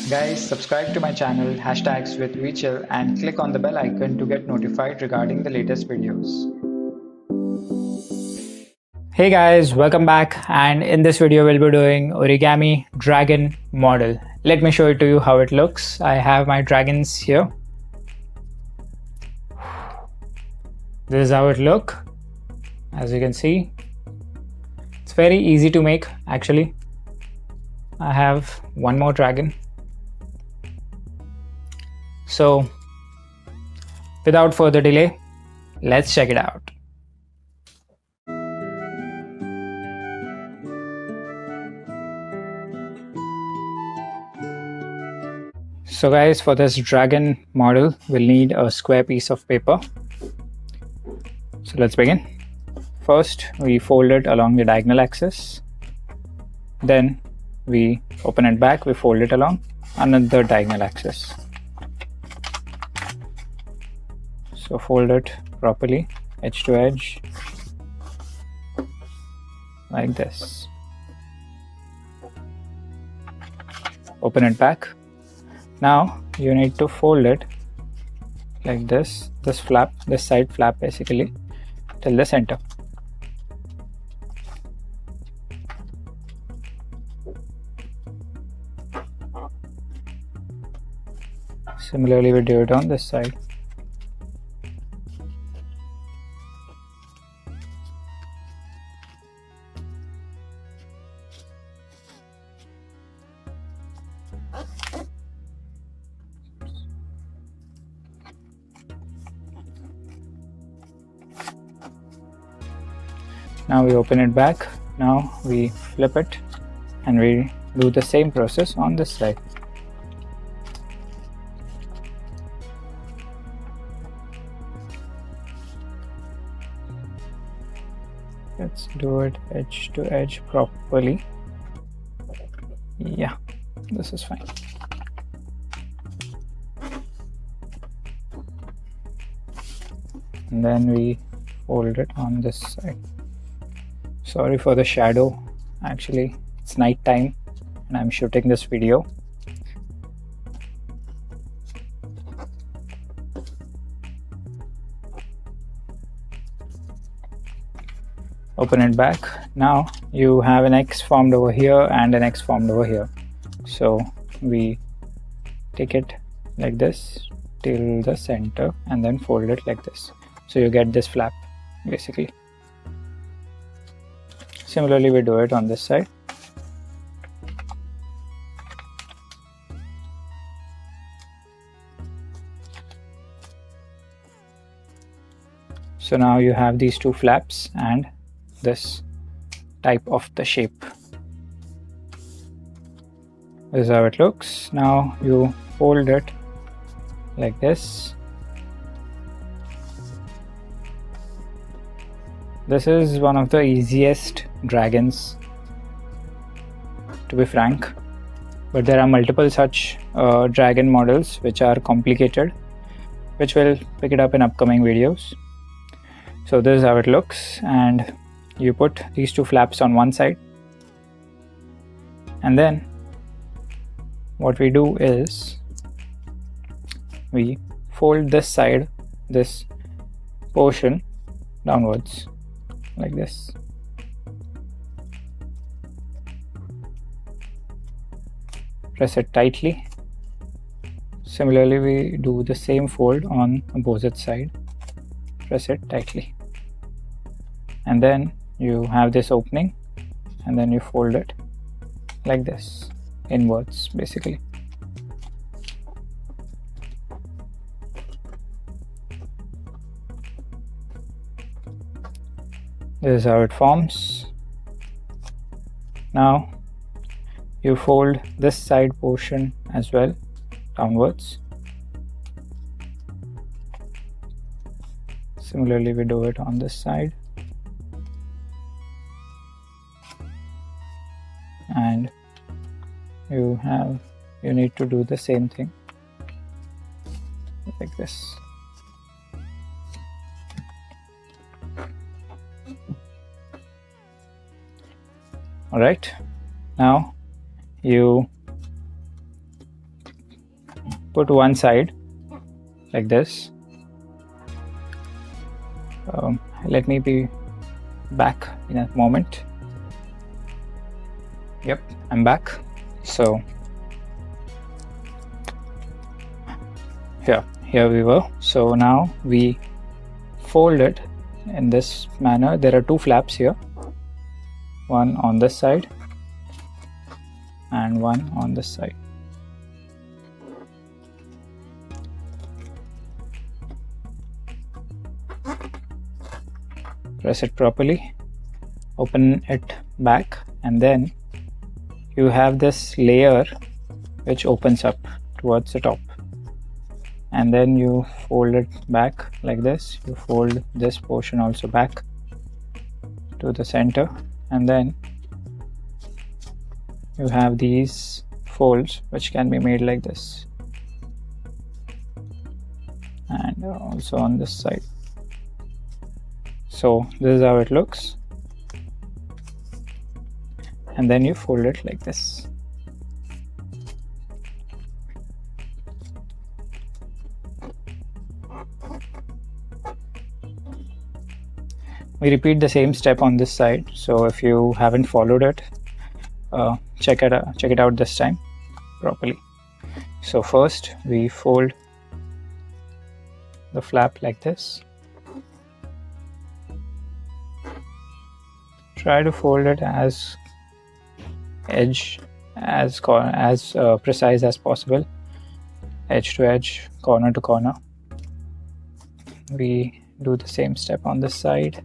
Guys, subscribe to my channel hashtags with WeChill and click on the bell icon to get notified regarding the latest videos. Hey guys, welcome back, and in this video we'll be doing origami dragon model. Let me show it to you how it looks. I have my dragons here. This is how it looks. As you can see, it's very easy to make actually. I have one more dragon. So without further delay, let's check it out. So guys, for this dragon model, we'll need a square piece of paper. So let's begin. First, we fold it along the diagonal axis. Then we open it back, we fold it along another diagonal axis. So fold it properly, edge to edge, like this. Open it back. Now you need to fold it like this, this side flap basically, till the center. Similarly, we do it on this side. Now we open it back. Now we flip it and we do the same process on this side. Let's do it edge to edge properly. Yeah, this is fine. And then we fold it on this side. Sorry for the shadow, actually it's night time and I'm shooting this video. Open it back. Now you have an X formed over here and an X formed over here. So we take it like this till the center and then fold it like this. So you get this flap basically. Similarly, we do it on this side. So now you have these two flaps and this type of the shape. This is how it looks. Now you fold it like this. This is one of the easiest dragons, to be frank, but there are multiple such dragon models which are complicated, which we'll pick it up in upcoming videos. So this is how it looks, and you put these two flaps on one side, and then what we do is we fold this side, this portion downwards like this. Press it tightly. Similarly, we do the same fold on opposite side. Press it tightly. And then you have this opening and then you fold it like this, inwards basically. This is how it forms. Now you fold this side portion as well downwards. Similarly, we do it on this side. And you need to do the same thing like this. Alright, now you put one side like this. Let me be back in a moment. Yep, I'm back. So here we were. So now we fold it in this manner. There are two flaps here, one on this side and one on this side. Press it properly, open it back, and then you have this layer which opens up towards the top, and then you fold it back like this. You fold this portion also back to the center, and then you have these folds which can be made like this, and also on this side. So this is how it looks, and then you fold it like this. We repeat the same step on this side, so if you haven't followed it, check it out this time properly. So first we fold the flap like this. Try to fold it as precise as possible, edge to edge, corner to corner. We do the same step on this side.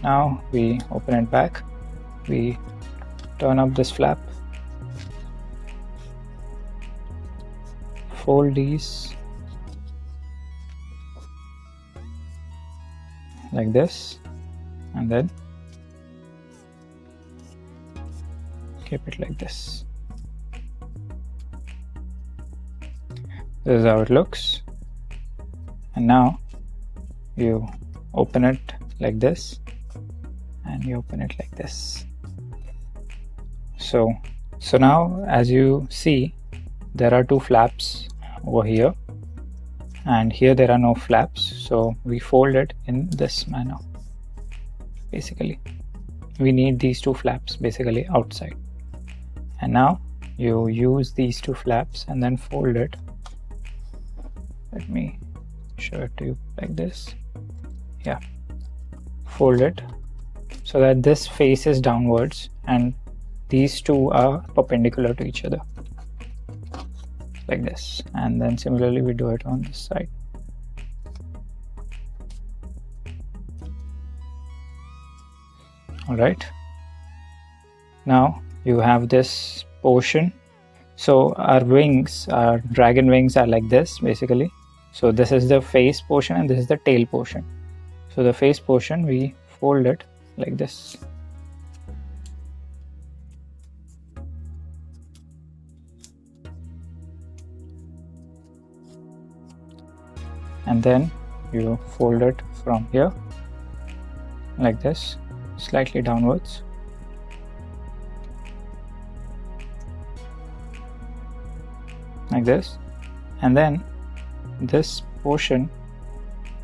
Now we open it back, we turn up this flap, fold these like this, and then keep it like this. This is how it looks. And now you open it like this, and you open it like this. So now, as you see, there are two flaps over here, and here there are no flaps, so we fold it in this manner. Basically we need these two flaps basically outside, and now you use these two flaps and then fold it. Let me show it to you like this. Yeah, fold it so that this faces downwards and these two are perpendicular to each other like this, and then similarly we do it on this side. Alright, now you have this portion. So our wings, our dragon wings are like this basically. So this is the face portion and this is the tail portion. So the face portion, we fold it like this. And then you fold it from here like this, slightly downwards. Like this. And then this portion,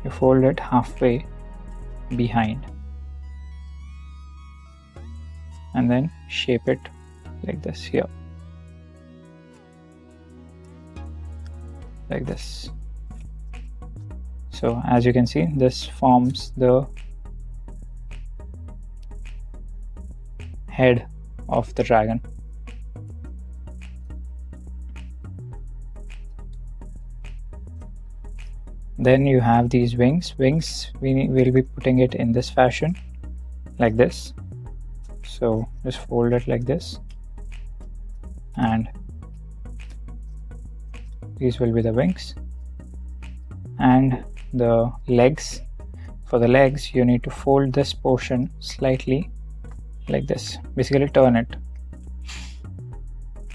you fold it halfway behind. And then shape it like this here. Like this. So as you can see, this forms the head of the dragon. Then you have these wings. Wings, we will be putting it in this fashion, like this. So just fold it like this, and these will be the wings. And the legs, for the legs you need to fold this portion slightly like this, basically turn it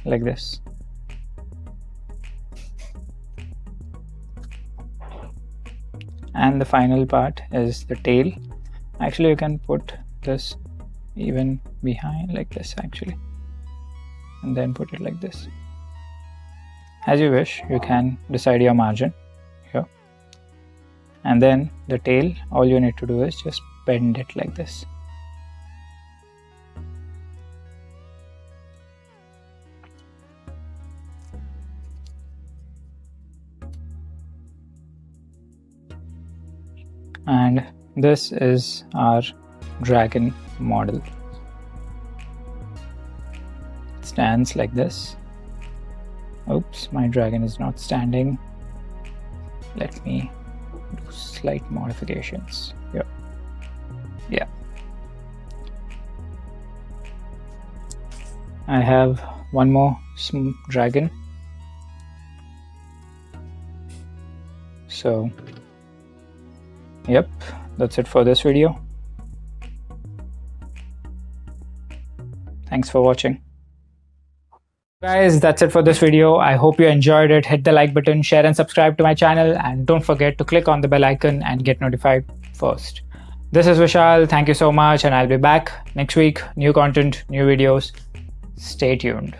like this. And the final part is the tail. Actually, you can put this even behind like this actually, and then put it like this. As you wish, you can decide your margin here. And then the tail, all you need to do is just bend it like this. And this is our dragon model. It stands like this. Oops, my dragon is not standing. Let me do slight modifications here. Yeah. I have one more dragon. So yep, that's it for this video. Thanks for watching. Guys, that's it for this video. I hope you enjoyed it. Hit the like button, share and subscribe to my channel, and don't forget to click on the bell icon and get notified first. This is Vishal. Thank you so much, and I'll be back next week. New content, new videos. Stay tuned.